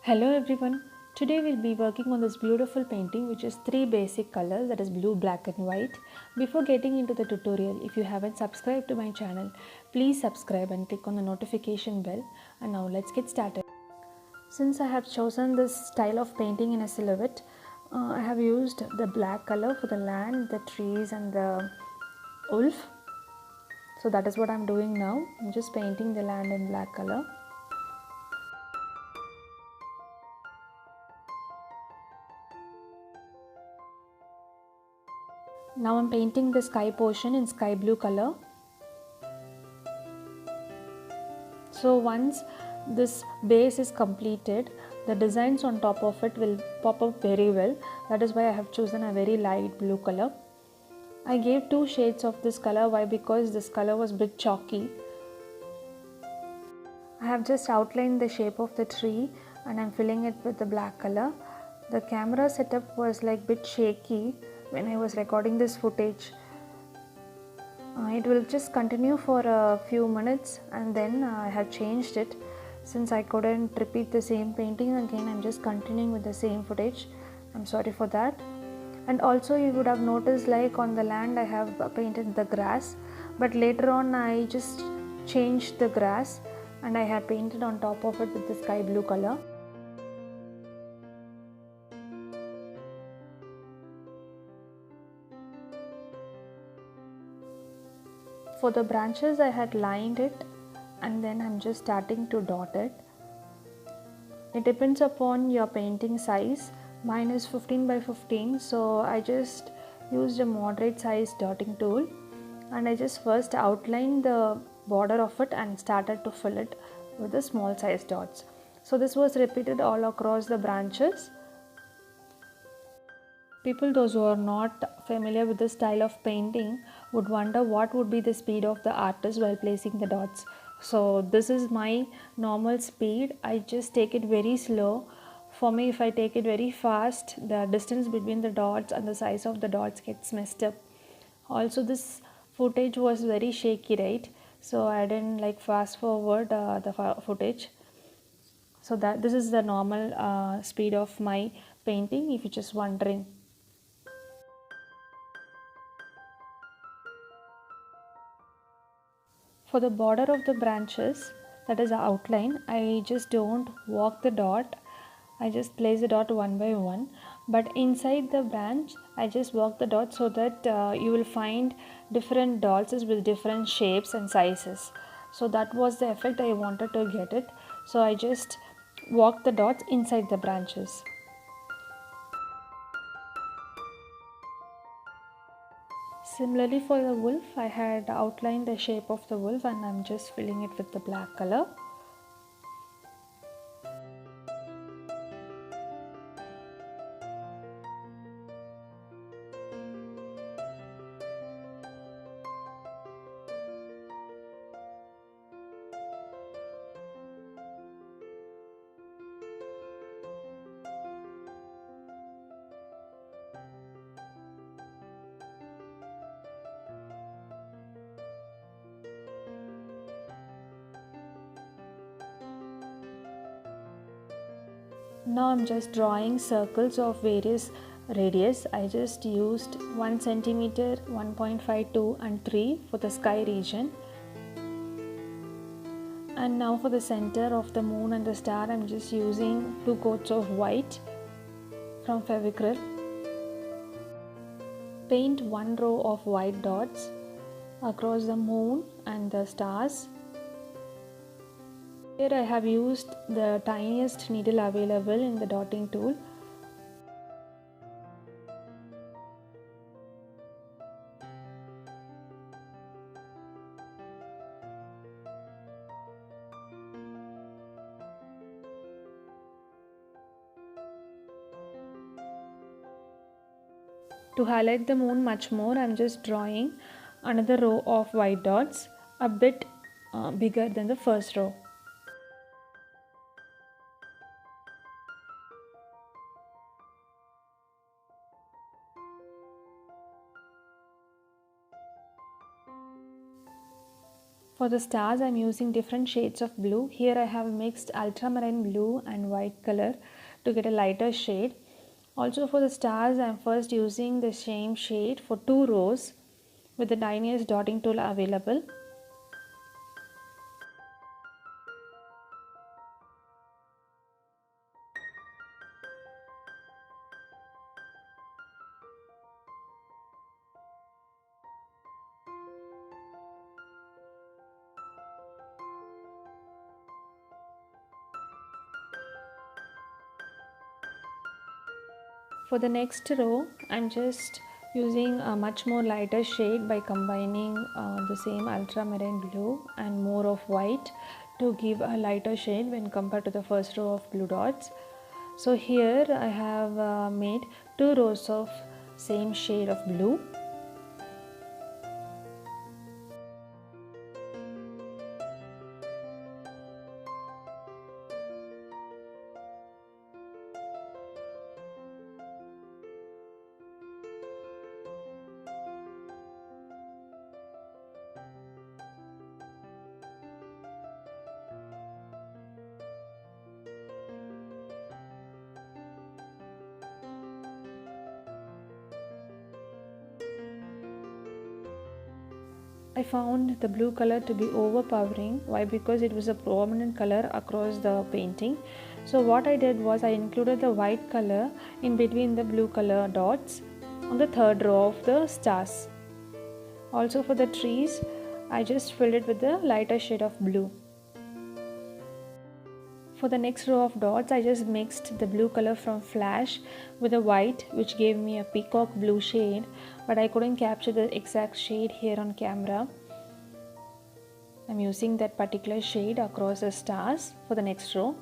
Hello everyone. Today we'll be working on this beautiful painting which is three basic colors, that is blue, black and white. Before getting into the tutorial, if you haven't subscribed to my channel, please subscribe and click on the notification bell. And now let's get started. Since I have chosen this style of painting in a silhouette, I have used the black color for the land, the trees and the wolf. So that is what I'm doing now. I'm just painting the land in black color. Now I'm painting the sky portion in sky blue color. So once this base is completed, the designs on top of it will pop up very well. That is why I have chosen a very light blue color. I gave two shades of this color. Why? Because this color was a bit chalky. I have just outlined the shape of the tree and I'm filling it with the black color. The camera setup was like bit shaky when I was recording this footage. It will just continue for a few minutes and then I have changed it. Since I couldn't repeat the same painting again, I'm just continuing with the same footage. I'm sorry for that. And also you would have noticed, like on the land I have painted the grass, but later on I just changed the grass and I have painted on top of it with the sky blue color. For the branches I had lined it and then I'm just starting to dot it. It depends upon your painting size. Mine is 15 by 15, so I just used a moderate size dotting tool and I just first outlined the border of it and started to fill it with the small size dots. So this was repeated all across the branches. People, those who are not familiar with this style of painting, would wonder what would be the speed of the artist while placing the dots. So this is my normal speed. I just take it very slow. For me, if I take it very fast, the distance between the dots and the size of the dots gets messed up. Also, this footage was very shaky, right? So I didn't like fast forward the footage. So that this is the normal speed of my painting, if you're just wondering. For the border of the branches, that is the outline, I just don't walk the dot. I just place the dot one by one. But inside the branch, I just walk the dot so that you will find different dots with different shapes and sizes. So that was the effect I wanted to get it. So I just walk the dots inside the branches. Similarly for the wolf, I had outlined the shape of the wolf and I'm just filling it with the black color. Now I'm just drawing circles of various radius. I just used 1 centimeter, 1.52 and 3 for the sky region. And now for the center of the moon and the star, I'm just using 2 coats of white from Fevicryl. Paint 1 row of white dots across the moon and the stars. Here I have used the tiniest needle available in the dotting tool. To highlight the moon much more, I am just drawing another row of white dots, a bit bigger than the first row. For For the stars, I'm using different shades of blue. Here I have mixed ultramarine blue and white color to get a lighter shade. Also for the stars, I'm first using the same shade for 2 rows with the tiniest dotting tool available. For the next row, I'm just using a much more lighter shade by combining the same ultramarine blue and more of white to give a lighter shade when compared to the first row of blue dots. So here I have made 2 rows of same shade of blue. I found the blue color to be overpowering. Why? Because it was a prominent color across the painting. So what I did was I included the white color in between the blue color dots on the third row of the stars. Also for the trees, I just filled it with the lighter shade of blue. For the next row of dots, I just mixed the blue color from Flash with the white, which gave me a peacock blue shade, but I couldn't capture the exact shade here on camera. I'm using that particular shade across the stars for the next row.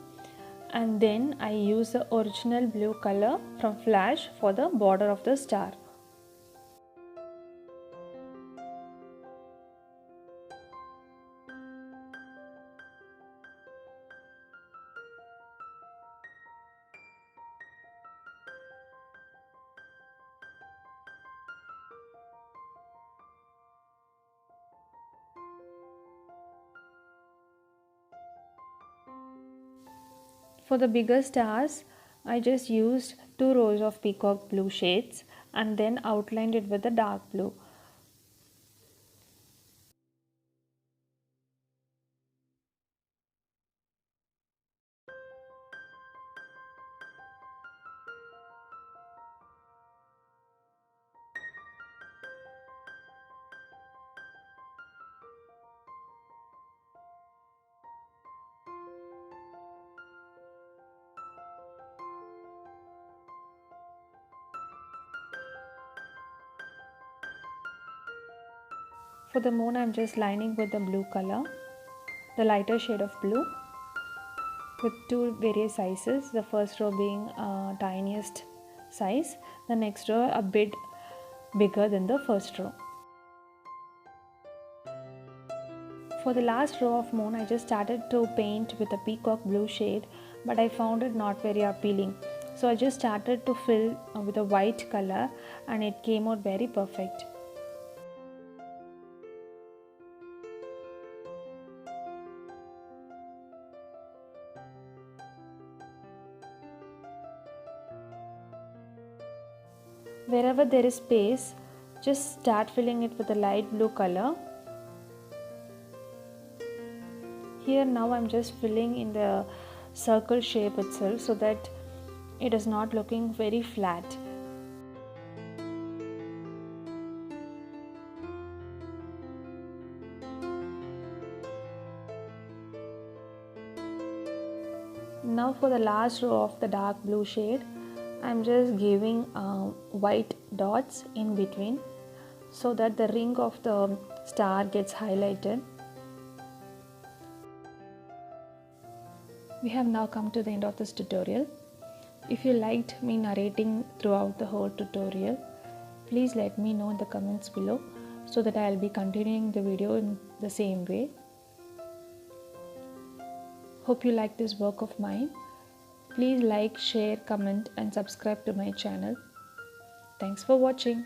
And then I use the original blue color from Flash for the border of the star. For the bigger stars, I just used 2 rows of peacock blue shades and then outlined it with the dark blue. For the moon, I'm just lining with the blue color, the lighter shade of blue, with 2 various sizes. The first row being tiniest size, the next row a bit bigger than the first row. For the last row of moon, I just started to paint with a peacock blue shade, but I found it not very appealing. So I just started to fill with a white color and it came out very perfect. Wherever there is space, just start filling it with a light blue color. Here now I'm just filling in the circle shape itself so that it is not looking very flat. Now for the last row of the dark blue shade, I'm just giving white dots in between so that the ring of the star gets highlighted. We have now come to the end of this tutorial. If you liked me narrating throughout the whole tutorial, please let me know in the comments below so that I'll be continuing the video in the same way. Hope you like this work of mine. Please like, share, comment and subscribe to my channel. Thanks for watching.